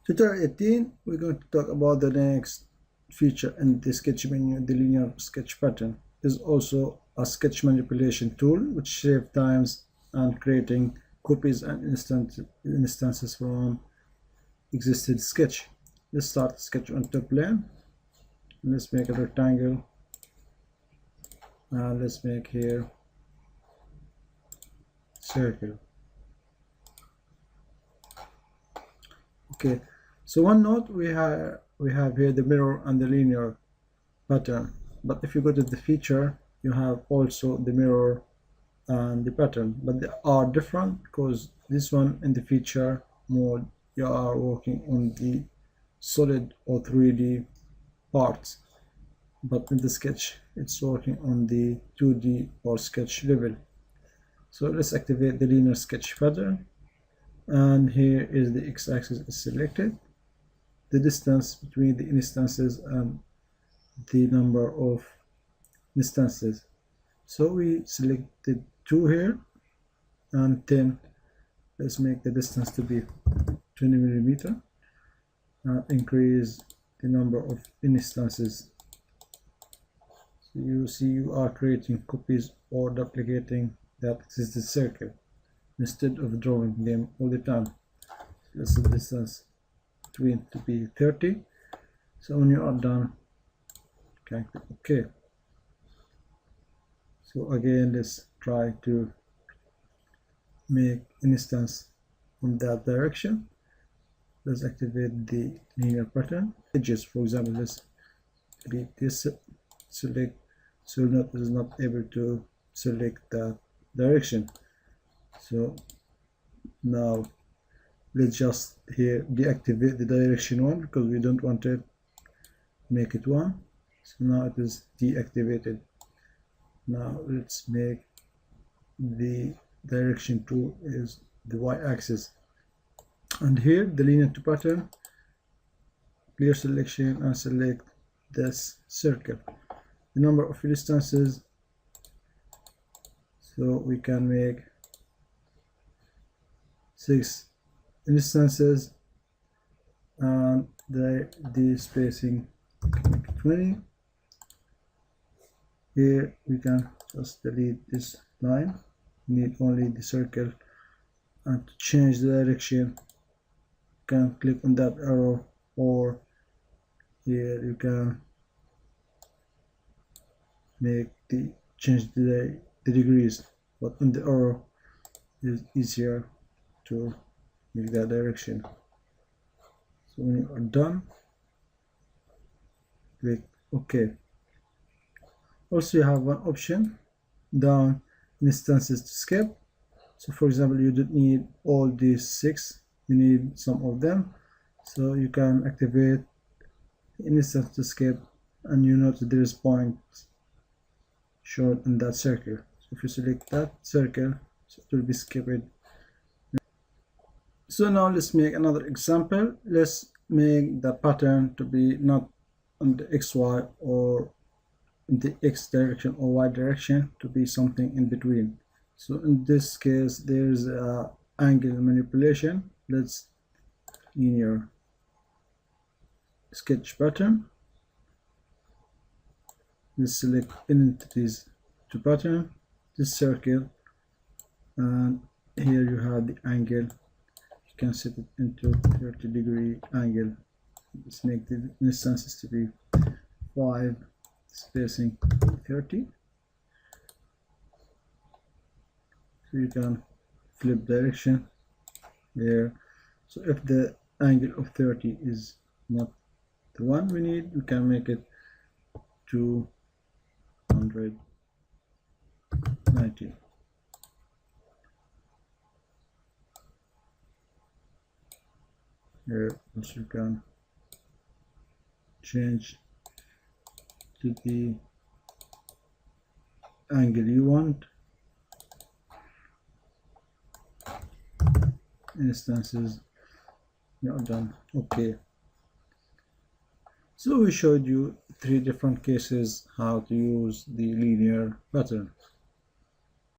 Tutorial 18, we're going to talk about the next feature in the sketch menu. The linear sketch pattern is also a sketch manipulation tool which saves times and creating copies and instances from existing sketch. Let's start sketch on top plane. Let's make a rectangle, and let's make here circle. Okay, so one note, we have here the mirror and the linear pattern, but if you go to the feature, you have also the mirror and the pattern, but they are different because this one in the feature mode you are working on the solid or 3D parts, but in the sketch it's working on the 2D or sketch level. So let's activate the linear sketch pattern, and here is the x-axis is selected, the distance between the instances and the number of instances. So we selected 2 here and 10. Let's make the distance to be 20 millimeter. Increase the number of instances. So you see you are creating copies or duplicating that existing circle instead of drawing them all the time. Let's set the distance between to be 30. So when you are done, you can click OK. So again, let's try to make an instance in that direction. Let's activate the linear pattern. Edges, for example, let's delete this, select, so it is not able to select that direction. So now let's just here deactivate the direction 1 because we don't want it, make it 1. So now it is deactivated. Now let's make the direction 2 is the y-axis, and here the linear to pattern, clear selection, and select this circle, the number of instances, so we can make 6 instances, and the spacing 20. Here we can just delete this line, need only the circle, and to change the direction you can click on that arrow, or here you can make the change the degrees, but on the arrow is easier to make that direction. So when you are done, click OK. Also you have one option down, instances to skip. So for example, you don't need all these 6, you need some of them, so you can activate instance to skip, and you notice there is points shown in that circle. So if you select that circle, so it will be skipped. So now let's make another example. Let's make the pattern to be not on the XY or in the X direction or Y direction, to be something in between. So in this case there's a angle manipulation. Let's linear sketch pattern. Let's select entities to pattern, this circle, and here you have the angle. You can set it into 30-degree angle. Let's make the instances to be 5, spacing 30. So you can flip direction there. So if the angle of 30 is not the one we need, we can make it 290. Here also you can change to the angle you want. Instances, you're done. Okay, so we showed you 3 different cases how to use the linear pattern.